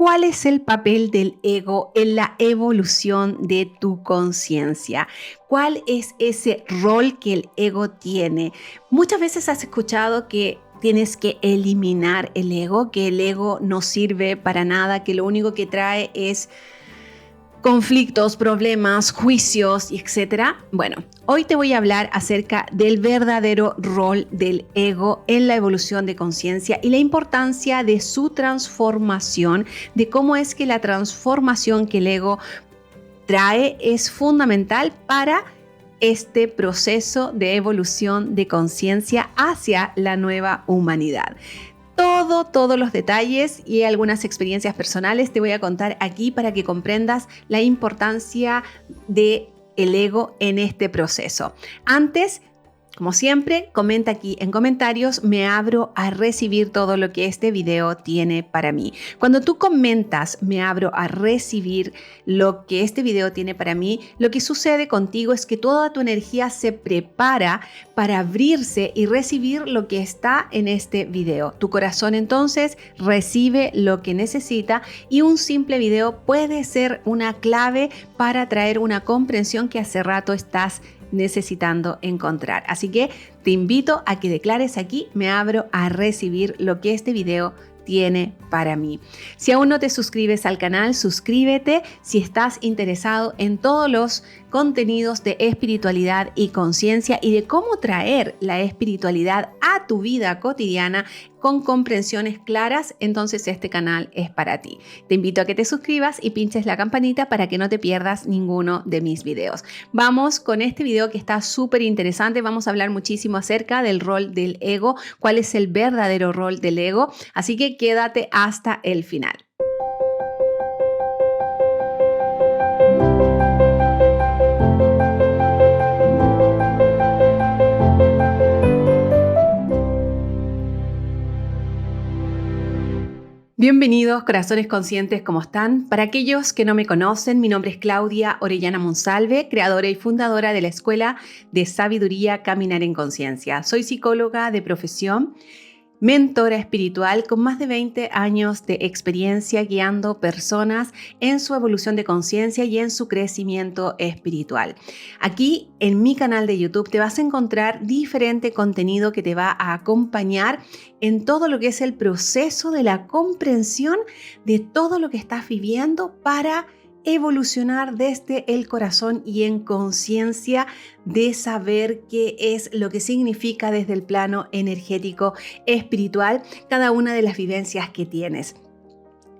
¿Cuál es el papel del ego en la evolución de tu conciencia? ¿Cuál es ese rol que el ego tiene? Muchas veces has escuchado que tienes que eliminar el ego, que el ego no sirve para nada, que lo único que trae es conflictos, problemas, juicios, etc. Bueno, hoy te voy a hablar acerca del verdadero rol del ego en la evolución de conciencia y la importancia de su transformación, de cómo es que la transformación que el ego trae es fundamental para este proceso de evolución de conciencia hacia la nueva humanidad. Todos los detalles y algunas experiencias personales te voy a contar aquí para que comprendas la importancia del ego en este proceso. Antes, como siempre, comenta aquí en comentarios, me abro a recibir todo lo que este video tiene para mí. Cuando tú comentas, me abro a recibir lo que este video tiene para mí, lo que sucede contigo es que toda tu energía se prepara para abrirse y recibir lo que está en este video. Tu corazón entonces recibe lo que necesita y un simple video puede ser una clave para traer una comprensión que hace rato estás necesitando encontrar. Así que te invito a que declares aquí, me abro a recibir lo que este video tiene para mí. Si aún no te suscribes al canal, suscríbete si estás interesado en todos los contenidos de espiritualidad y conciencia y de cómo traer la espiritualidad a tu vida cotidiana con comprensiones claras, entonces este canal es para ti. Te invito a que te suscribas y pinches la campanita para que no te pierdas ninguno de mis videos. Vamos con este video que está súper interesante. Vamos a hablar muchísimo acerca del rol del ego, cuál es el verdadero rol del ego. Así que quédate hasta el final. Bienvenidos, corazones conscientes, ¿cómo están? Para aquellos que no me conocen, mi nombre es Claudia Orellana Monsalve, creadora y fundadora de la Escuela de Sabiduría Caminar en Conciencia. Soy psicóloga de profesión, mentora espiritual con más de 20 años de experiencia guiando personas en su evolución de conciencia y en su crecimiento espiritual. Aquí en mi canal de YouTube te vas a encontrar diferente contenido que te va a acompañar en todo lo que es el proceso de la comprensión de todo lo que estás viviendo para evolucionar desde el corazón y en conciencia de saber qué es lo que significa desde el plano energético espiritual cada una de las vivencias que tienes.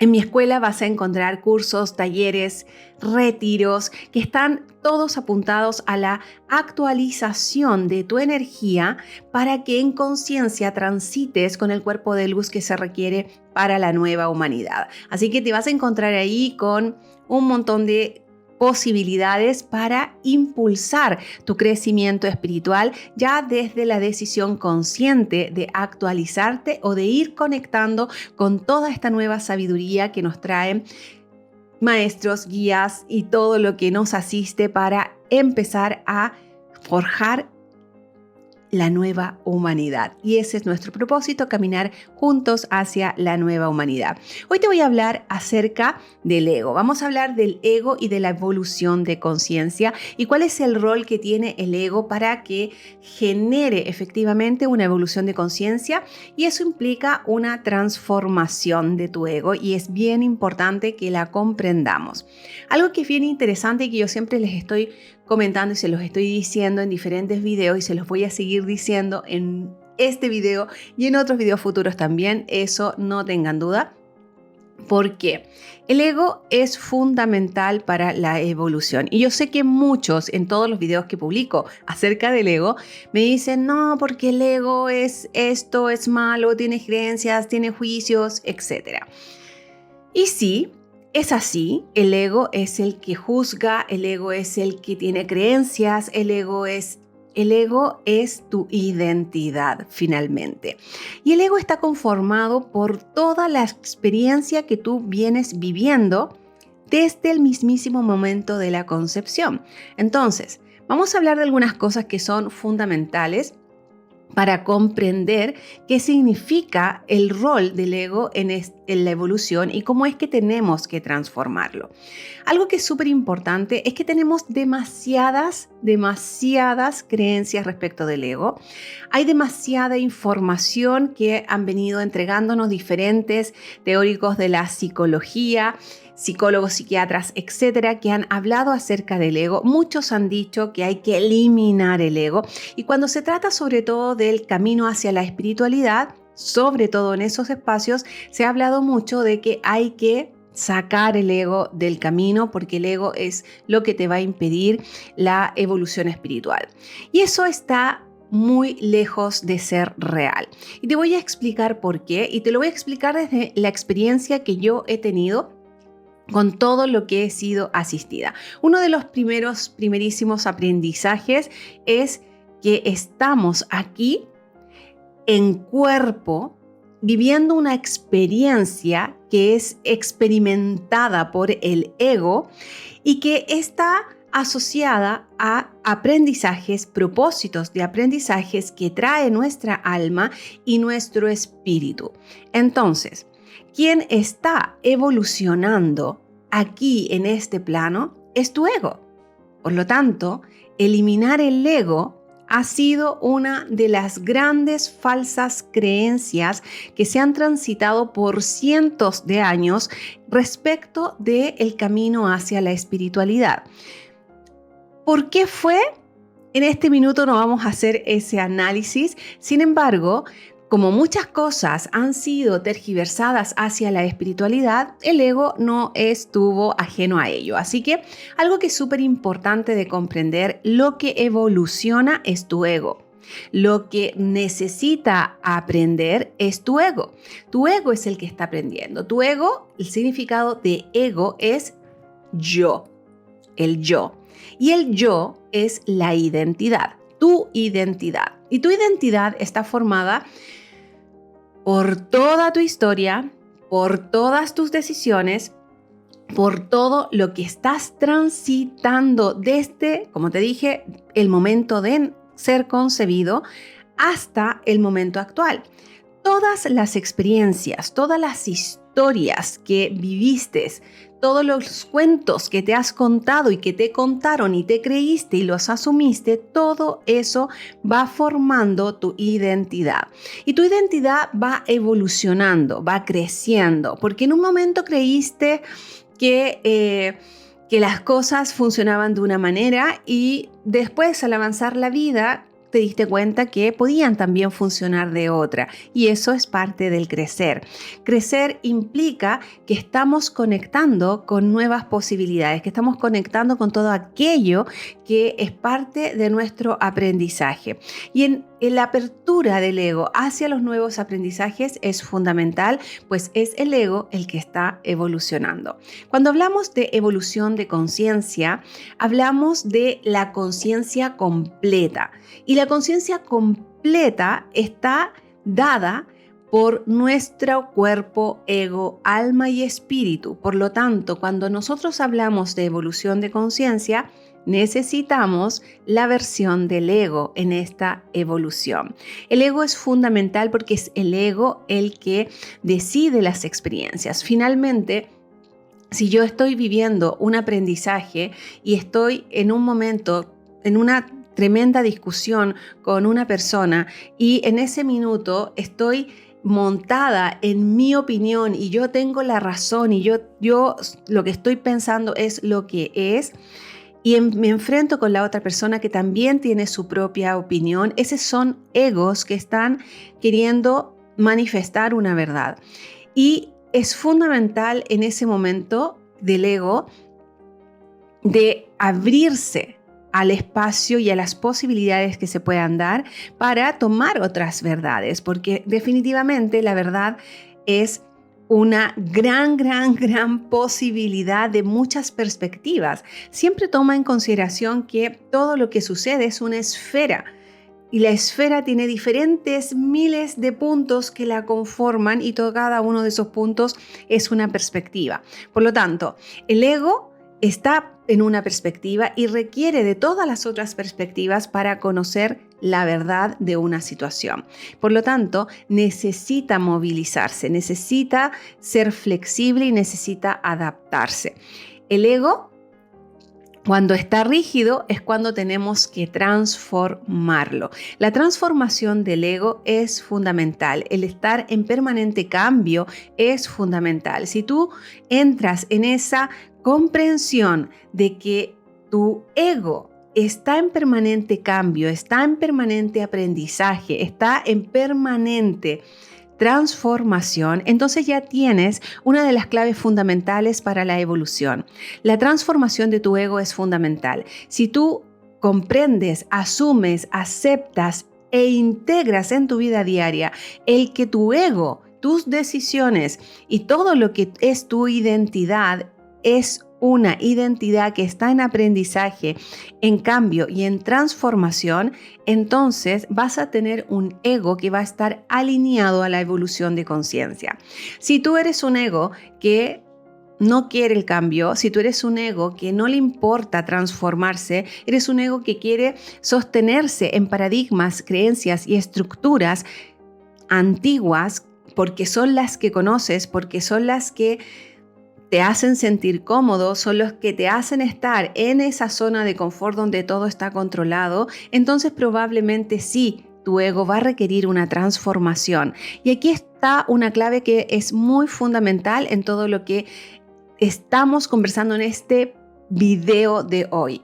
En mi escuela vas a encontrar cursos, talleres, retiros que están todos apuntados a la actualización de tu energía para que en conciencia transites con el cuerpo de luz que se requiere para la nueva humanidad. Así que te vas a encontrar ahí con un montón de posibilidades para impulsar tu crecimiento espiritual ya desde la decisión consciente de actualizarte o de ir conectando con toda esta nueva sabiduría que nos traen maestros, guías y todo lo que nos asiste para empezar a forjar la nueva humanidad. Y ese es nuestro propósito, caminar juntos hacia la nueva humanidad. Hoy te voy a hablar acerca del ego. Vamos a hablar del ego y de la evolución de conciencia y cuál es el rol que tiene el ego para que genere efectivamente una evolución de conciencia, y eso implica una transformación de tu ego y es bien importante que la comprendamos. Algo que es bien interesante y que yo siempre les estoy comentando y se los estoy diciendo en diferentes videos y se los voy a seguir diciendo en este video y en otros videos futuros también, eso no tengan duda. ¿Por qué? El ego es fundamental para la evolución y yo sé que muchos en todos los videos que publico acerca del ego me dicen no, porque el ego es esto, es malo, tiene creencias, tiene juicios, etc. Y sí, es así, el ego es el que juzga, el ego es el que tiene creencias, el ego es tu identidad finalmente. Y el ego está conformado por toda la experiencia que tú vienes viviendo desde el mismísimo momento de la concepción. Entonces, vamos a hablar de algunas cosas que son fundamentales para comprender qué significa el rol del ego en la evolución y cómo es que tenemos que transformarlo. Algo que es súper importante es que tenemos demasiadas creencias respecto del ego. Hay demasiada información que han venido entregándonos diferentes teóricos de la psicología, psicólogos, psiquiatras, etcétera, que han hablado acerca del ego. Muchos han dicho que hay que eliminar el ego. Y cuando se trata sobre todo del camino hacia la espiritualidad, sobre todo en esos espacios, se ha hablado mucho de que hay que sacar el ego del camino porque el ego es lo que te va a impedir la evolución espiritual. Y eso está muy lejos de ser real. Y te voy a explicar por qué, y te lo voy a explicar desde la experiencia que yo he tenido con todo lo que he sido asistida. Uno de los primerísimos aprendizajes es que estamos aquí en cuerpo viviendo una experiencia que es experimentada por el ego y que está asociada a aprendizajes, propósitos de aprendizajes que trae nuestra alma y nuestro espíritu. Entonces, quien está evolucionando aquí en este plano es tu ego. Por lo tanto, eliminar el ego ha sido una de las grandes falsas creencias que se han transitado por cientos de años respecto del camino hacia la espiritualidad. ¿Por qué fue? En este minuto no vamos a hacer ese análisis. Sin embargo, como muchas cosas han sido tergiversadas hacia la espiritualidad, el ego no estuvo ajeno a ello. Así que algo que es súper importante de comprender, lo que evoluciona es tu ego. Lo que necesita aprender es tu ego. Tu ego es el que está aprendiendo. Tu ego, el significado de ego es yo, el yo. Y el yo es la identidad, tu identidad. Y tu identidad está formada por toda tu historia, por todas tus decisiones, por todo lo que estás transitando desde, como te dije, el momento de ser concebido hasta el momento actual. Todas las experiencias, todas las historias que viviste, todos los cuentos que te has contado y que te contaron y te creíste y los asumiste, todo eso va formando tu identidad. Y tu identidad va evolucionando, va creciendo, porque en un momento creíste que las cosas funcionaban de una manera y después al avanzar la vida te diste cuenta que podían también funcionar de otra. Y eso es parte del crecer. Crecer implica que estamos conectando con nuevas posibilidades, que estamos conectando con todo aquello que es parte de nuestro aprendizaje. Y en la apertura del ego hacia los nuevos aprendizajes es fundamental, pues es el ego el que está evolucionando. Cuando hablamos de evolución de conciencia, hablamos de la conciencia completa. Y la conciencia completa está dada por nuestro cuerpo, ego, alma y espíritu. Por lo tanto, cuando nosotros hablamos de evolución de conciencia, necesitamos la versión del ego en esta evolución. El ego es fundamental porque es el ego el que decide las experiencias. Finalmente, si yo estoy viviendo un aprendizaje y estoy en un momento, en una tremenda discusión con una persona y en ese minuto estoy montada en mi opinión y yo tengo la razón y yo lo que estoy pensando es lo que es y me enfrento con la otra persona que también tiene su propia opinión, esos son egos que están queriendo manifestar una verdad. Y es fundamental en ese momento del ego de abrirse al espacio y a las posibilidades que se puedan dar para tomar otras verdades, porque definitivamente la verdad es una gran posibilidad de muchas perspectivas. Siempre toma en consideración que todo lo que sucede es una esfera y la esfera tiene diferentes miles de puntos que la conforman y cada uno de esos puntos es una perspectiva. Por lo tanto, el ego está en una perspectiva y requiere de todas las otras perspectivas para conocer la verdad de una situación. Por lo tanto, necesita movilizarse, necesita ser flexible y necesita adaptarse. El ego, cuando está rígido, es cuando tenemos que transformarlo. La transformación del ego es fundamental. El estar en permanente cambio es fundamental. Si tú entras en esa comprensión de que tu ego está en permanente cambio, está en permanente aprendizaje, está en permanente transformación, entonces ya tienes una de las claves fundamentales para la evolución. La transformación de tu ego es fundamental. Si tú comprendes, asumes, aceptas e integras en tu vida diaria el que tu ego, tus decisiones y todo lo que es tu identidad es una identidad que está en aprendizaje, en cambio y en transformación, entonces vas a tener un ego que va a estar alineado a la evolución de conciencia. Si tú eres un ego que no quiere el cambio, si tú eres un ego que no le importa transformarse, eres un ego que quiere sostenerse en paradigmas, creencias y estructuras antiguas, porque son las que conoces, porque son las que te hacen sentir cómodo, son los que te hacen estar en esa zona de confort donde todo está controlado, entonces probablemente sí, tu ego va a requerir una transformación. Y aquí está una clave que es muy fundamental en todo lo que estamos conversando en este video de hoy.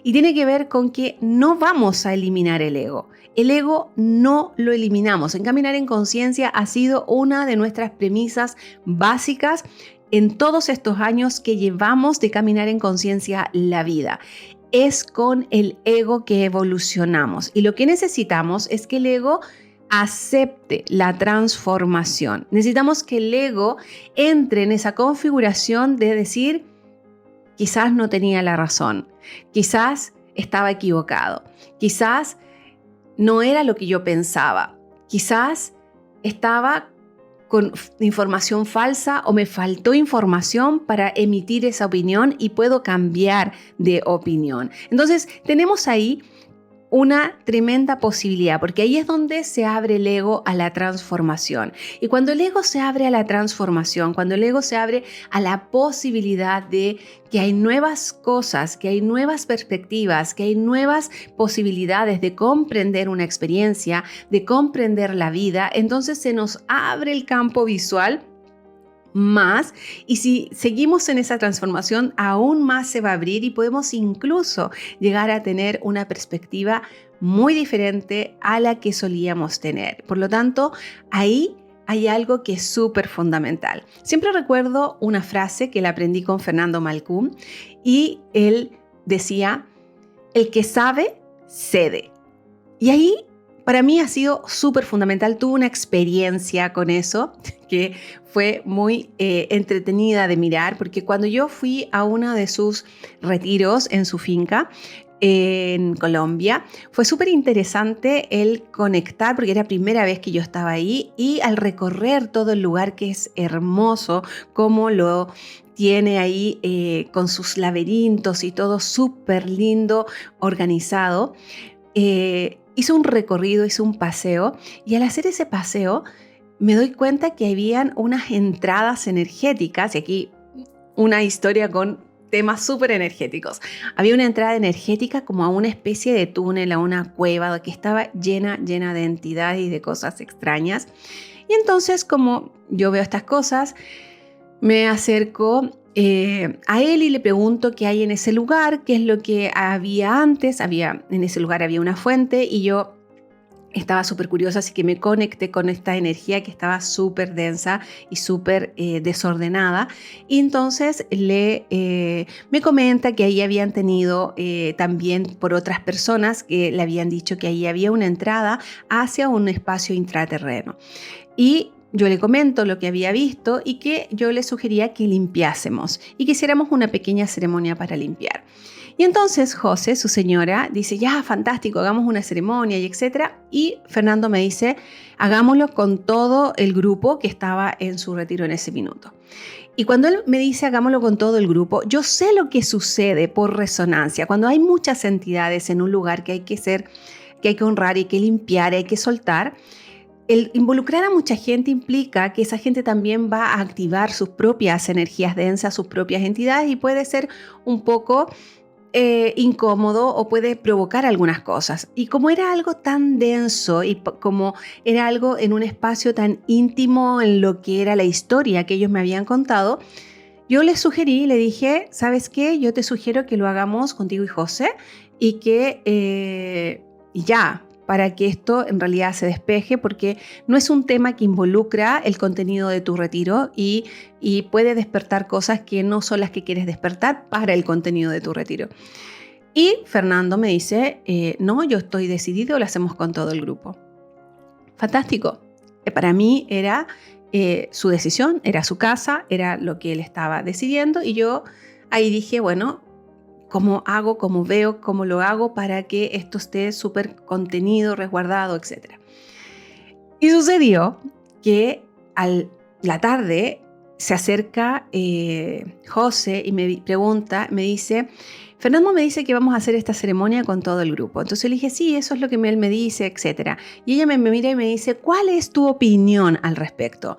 Y tiene que ver con que no vamos a eliminar el ego. El ego no lo eliminamos. En Caminar en Conciencia ha sido una de nuestras premisas básicas en todos estos años que llevamos de Caminar en Conciencia la vida. Es con el ego que evolucionamos y lo que necesitamos es que el ego acepte la transformación. Necesitamos que el ego entre en esa configuración de decir, quizás no tenía la razón, quizás estaba equivocado, quizás no era lo que yo pensaba, quizás estaba con información falsa o me faltó información para emitir esa opinión y puedo cambiar de opinión. Entonces, tenemos ahí una tremenda posibilidad, porque ahí es donde se abre el ego a la transformación. Y cuando el ego se abre a la transformación, cuando el ego se abre a la posibilidad de que hay nuevas cosas, que hay nuevas perspectivas, que hay nuevas posibilidades de comprender una experiencia, de comprender la vida, entonces se nos abre el campo visual más, y si seguimos en esa transformación aún más se va a abrir y podemos incluso llegar a tener una perspectiva muy diferente a la que solíamos tener. Por lo tanto, ahí hay algo que es súper fundamental. Siempre recuerdo una frase que la aprendí con Fernando Malcolm y él decía, el que sabe, cede. Y ahí para mí ha sido súper fundamental. Tuve una experiencia con eso que fue muy entretenida de mirar, porque cuando yo fui a uno de sus retiros en su finca en Colombia, fue súper interesante el conectar, porque era la primera vez que yo estaba ahí, y al recorrer todo el lugar, que es hermoso, como lo tiene ahí con sus laberintos y todo súper lindo, organizado. Hice un recorrido, hice un paseo, y al hacer ese paseo me doy cuenta que habían unas entradas energéticas, y aquí una historia con temas súper energéticos. Había una entrada energética como a una especie de túnel, a una cueva que estaba llena de entidades y de cosas extrañas. Y entonces, como yo veo estas cosas, me acerco a él y le pregunto qué hay en ese lugar, qué es lo que había antes. En ese lugar había una fuente y yo estaba súper curiosa, así que me conecté con esta energía que estaba súper densa y súper desordenada. Y entonces me comenta que ahí habían tenido también por otras personas que le habían dicho que ahí había una entrada hacia un espacio intraterreno. Y yo le comento lo que había visto y que yo le sugería que limpiásemos y que hiciéramos una pequeña ceremonia para limpiar. Y entonces José, su señora, dice, ya, fantástico, hagamos una ceremonia y etcétera. Y Fernando me dice, hagámoslo con todo el grupo que estaba en su retiro en ese minuto. Y cuando él me dice hagámoslo con todo el grupo, yo sé lo que sucede por resonancia. Cuando hay muchas entidades en un lugar que hay que honrar y que limpiar, hay que soltar, el involucrar a mucha gente implica que esa gente también va a activar sus propias energías densas, sus propias entidades, y puede ser un poco incómodo o puede provocar algunas cosas. Y como era algo tan denso y como era algo en un espacio tan íntimo en lo que era la historia que ellos me habían contado, yo les sugerí, le dije, ¿sabes qué? Yo te sugiero que lo hagamos contigo y José y que y ya, para que esto en realidad se despeje, porque no es un tema que involucra el contenido de tu retiro y puede despertar cosas que no son las que quieres despertar para el contenido de tu retiro. Y Fernando me dice, no, yo estoy decidido, lo hacemos con todo el grupo. Fantástico. Para mí era su decisión, era su casa, era lo que él estaba decidiendo, y yo ahí dije, bueno, ¿cómo hago, cómo veo, cómo lo hago para que esto esté súper contenido, resguardado, etcétera? Y sucedió que a la tarde se acerca José y me pregunta, me dice, Fernando me dice que vamos a hacer esta ceremonia con todo el grupo. Entonces le dije, sí, eso es lo que él me dice, etcétera. Y ella me mira y me dice, ¿cuál es tu opinión al respecto?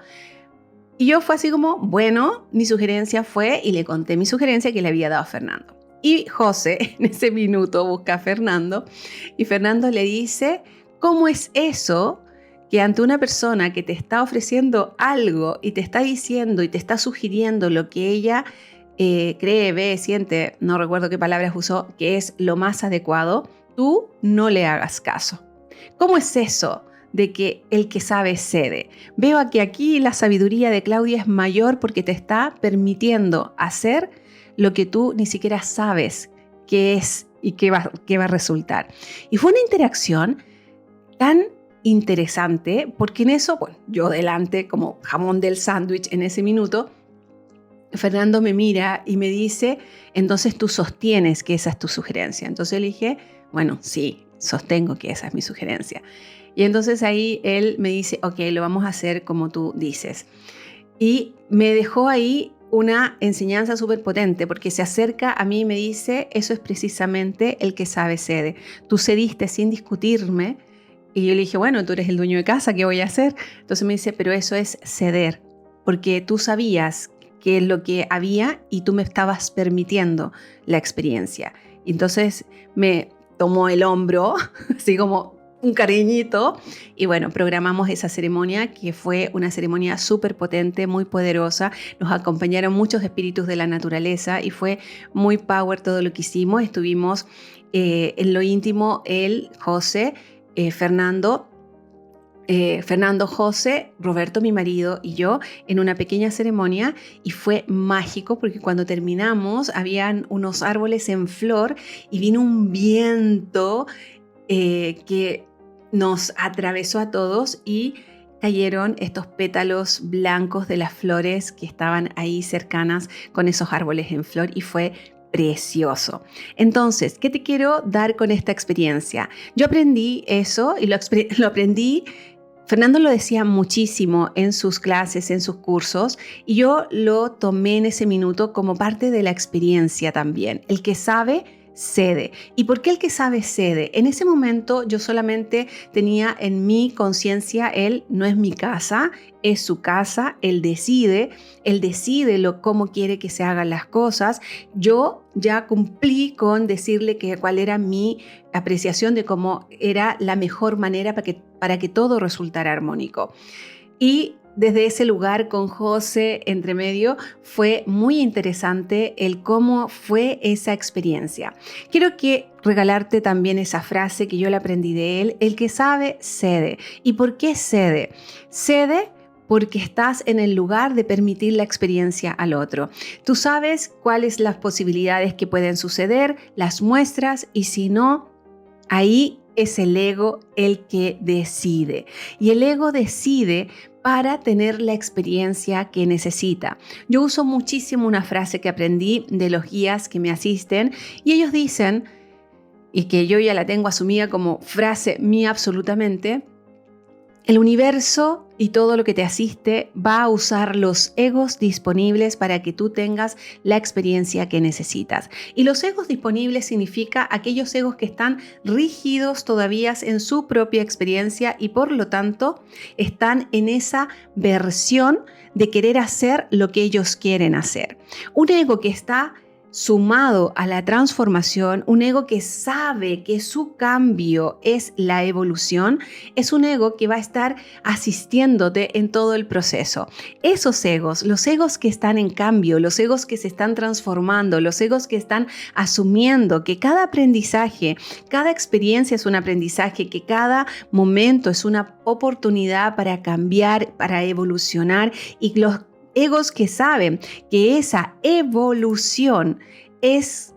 Y yo fue así como, bueno, mi sugerencia fue, y le conté mi sugerencia que le había dado a Fernando. Y José en ese minuto busca a Fernando y Fernando le dice, ¿cómo es eso que ante una persona que te está ofreciendo algo y te está diciendo y te está sugiriendo lo que ella cree, ve, siente, no recuerdo qué palabras usó, que es lo más adecuado, tú no le hagas caso? ¿Cómo es eso de que el que sabe cede? Veo que aquí la sabiduría de Claudia es mayor porque te está permitiendo hacer lo que tú ni siquiera sabes qué es y qué va a resultar. Y fue una interacción tan interesante porque en eso, bueno, yo delante como jamón del sándwich en ese minuto, Fernando me mira y me dice, entonces tú sostienes que esa es tu sugerencia. Entonces le dije, bueno, sí, sostengo que esa es mi sugerencia. Y entonces ahí él me dice, ok, lo vamos a hacer como tú dices. Y me dejó ahí una enseñanza súper potente porque se acerca a mí y me dice, eso es precisamente el que sabe cede. Tú cediste sin discutirme y yo le dije, bueno, tú eres el dueño de casa, ¿qué voy a hacer? Entonces me dice, pero eso es ceder, porque tú sabías qué es lo que había y tú me estabas permitiendo la experiencia. Y entonces me tomó el hombro, así como un cariñito, y bueno, programamos esa ceremonia que fue una ceremonia súper potente, muy poderosa. Nos acompañaron muchos espíritus de la naturaleza y fue muy power todo lo que hicimos. Estuvimos en lo íntimo, él, José, Fernando, José, Roberto, mi marido, y yo en una pequeña ceremonia, y fue mágico porque cuando terminamos habían unos árboles en flor y vino un viento que nos atravesó a todos y cayeron estos pétalos blancos de las flores que estaban ahí cercanas con esos árboles en flor y fue precioso. Entonces, ¿qué te quiero dar con esta experiencia? Yo aprendí eso y lo aprendí. Fernando lo decía muchísimo en sus clases, en sus cursos, y yo lo tomé en ese minuto como parte de la experiencia también. El que sabe cede. ¿Y por qué el que sabe cede? En ese momento yo solamente tenía en mi conciencia, él no es mi casa, es su casa, él decide cómo quiere que se hagan las cosas. Yo ya cumplí con decirle cuál era mi apreciación de cómo era la mejor manera para que todo resultara armónico. Y desde ese lugar con José entre medio fue muy interesante el cómo fue esa experiencia. Quiero regalarte también esa frase que yo la aprendí de él, el que sabe cede. ¿Y por qué cede? Cede porque estás en el lugar de permitir la experiencia al otro. Tú sabes cuáles las posibilidades que pueden suceder, las muestras, y si no, ahí es el ego el que decide. Y el ego decide para tener la experiencia que necesita. Yo uso muchísimo una frase que aprendí de los guías que me asisten y ellos dicen, y que yo ya la tengo asumida como frase mía absolutamente, el universo y todo lo que te asiste va a usar los egos disponibles para que tú tengas la experiencia que necesitas. Y los egos disponibles significa aquellos egos que están rígidos todavía en su propia experiencia y por lo tanto están en esa versión de querer hacer lo que ellos quieren hacer. Un ego que está sumado a la transformación, un ego que sabe que su cambio es la evolución, es un ego que va a estar asistiéndote en todo el proceso. Esos egos, los egos que están en cambio, los egos que se están transformando, los egos que están asumiendo que cada aprendizaje, cada experiencia es un aprendizaje, que cada momento es una oportunidad para cambiar, para evolucionar, y los egos que saben que esa evolución es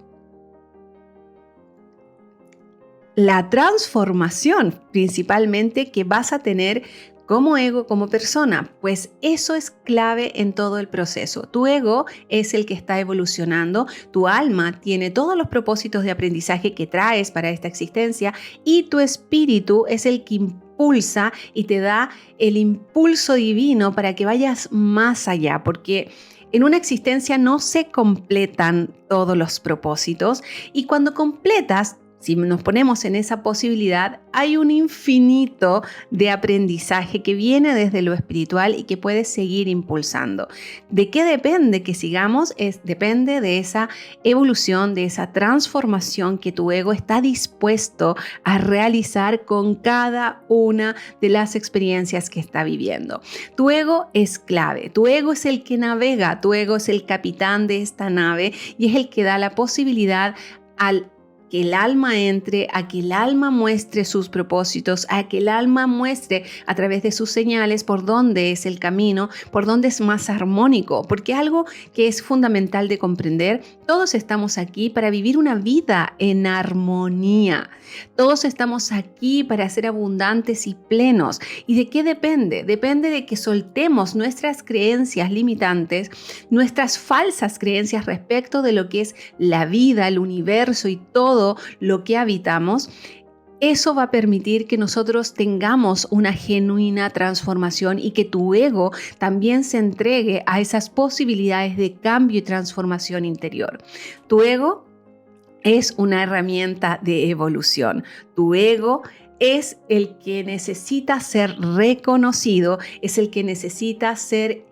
la transformación principalmente que vas a tener como ego, como persona, pues eso es clave en todo el proceso. Tu ego es el que está evolucionando, tu alma tiene todos los propósitos de aprendizaje que traes para esta existencia y tu espíritu es el que impulsa y te da el impulso divino para que vayas más allá, porque en una existencia no se completan todos los propósitos y cuando completas, si nos ponemos en esa posibilidad, hay un infinito de aprendizaje que viene desde lo espiritual y que puedes seguir impulsando. ¿De qué depende que sigamos? Depende de esa evolución, de esa transformación que tu ego está dispuesto a realizar con cada una de las experiencias que está viviendo. Tu ego es clave, tu ego es el que navega, tu ego es el capitán de esta nave y es el que da la posibilidad al que el alma entre, a que el alma muestre sus propósitos, a que el alma muestre a través de sus señales por dónde es el camino, por dónde es más armónico, porque algo que es fundamental de comprender, todos estamos aquí para vivir una vida en armonía. Todos estamos aquí para ser abundantes y plenos. ¿Y de qué depende? Depende de que soltemos nuestras creencias limitantes, nuestras falsas creencias respecto de lo que es la vida, el universo y todo lo que habitamos. Eso va a permitir que nosotros tengamos una genuina transformación y que tu ego también se entregue a esas posibilidades de cambio y transformación interior. Tu ego es una herramienta de evolución. Tu ego es el que necesita ser reconocido, es el que necesita ser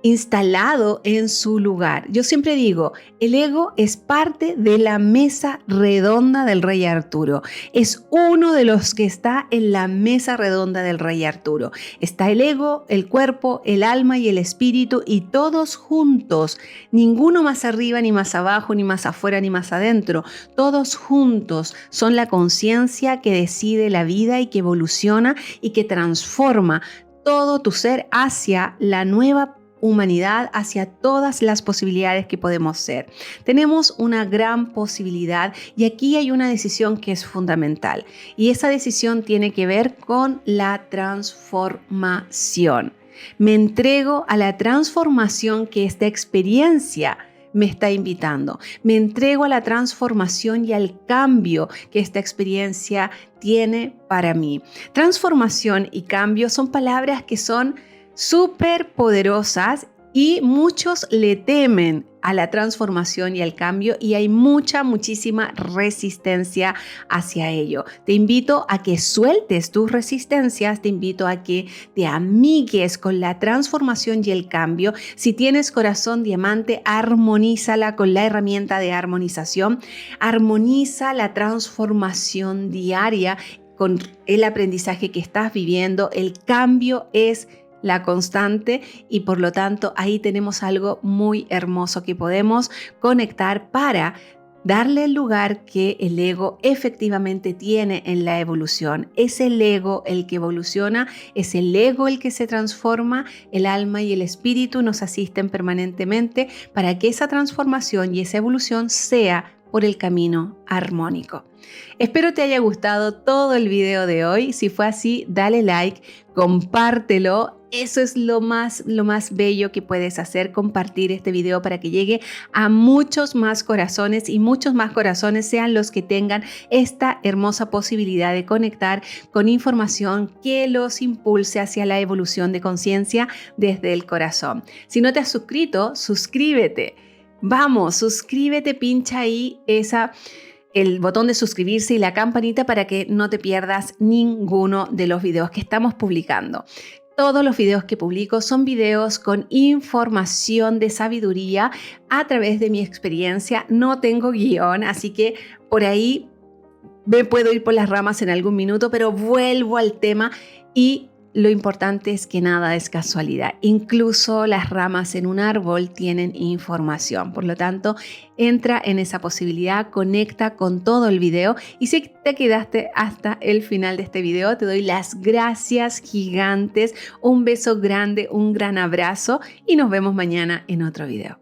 instalado en su lugar. Yo siempre digo, el ego es parte de la mesa redonda del rey Arturo. Es uno de los que está en la mesa redonda del rey Arturo. Está el ego, el cuerpo, el alma y el espíritu y todos juntos. Ninguno más arriba, ni más abajo, ni más afuera, ni más adentro. Todos juntos son la conciencia que decide la vida y que evoluciona y que transforma todo tu ser hacia la nueva humanidad, hacia todas las posibilidades que podemos ser. Tenemos una gran posibilidad y aquí hay una decisión que es fundamental y esa decisión tiene que ver con la transformación. Me entrego a la transformación que esta experiencia me está invitando. Me entrego a la transformación y al cambio que esta experiencia tiene para mí. Transformación y cambio son palabras que son súper poderosas y muchos le temen a la transformación y al cambio y hay muchísima resistencia hacia ello. Te invito a que sueltes tus resistencias, te invito a que te amigues con la transformación y el cambio. Si tienes corazón diamante, armonízala con la herramienta de armonización. Armoniza la transformación diaria con el aprendizaje que estás viviendo. El cambio es la constante y por lo tanto ahí tenemos algo muy hermoso que podemos conectar para darle el lugar que el ego efectivamente tiene en la evolución. Es el ego el que evoluciona, es el ego el que se transforma, el alma y el espíritu nos asisten permanentemente para que esa transformación y esa evolución sea por el camino armónico. Espero te haya gustado todo el video de hoy. Si fue así, dale like, compártelo Eso es lo más bello que puedes hacer, compartir este video para que llegue a muchos más corazones y muchos más corazones sean los que tengan esta hermosa posibilidad de conectar con información que los impulse hacia la evolución de conciencia desde el corazón. Si no te has suscrito, suscríbete. Vamos, suscríbete, pincha ahí el botón de suscribirse y la campanita para que no te pierdas ninguno de los videos que estamos publicando. Todos los videos que publico son videos con información de sabiduría a través de mi experiencia. No tengo guión, así que por ahí me puedo ir por las ramas en algún minuto, pero vuelvo al tema y lo importante es que nada es casualidad. Incluso las ramas en un árbol tienen información. Por lo tanto, entra en esa posibilidad, conecta con todo el video. Y si te quedaste hasta el final de este video, te doy las gracias gigantes. Un beso grande, un gran abrazo y nos vemos mañana en otro video.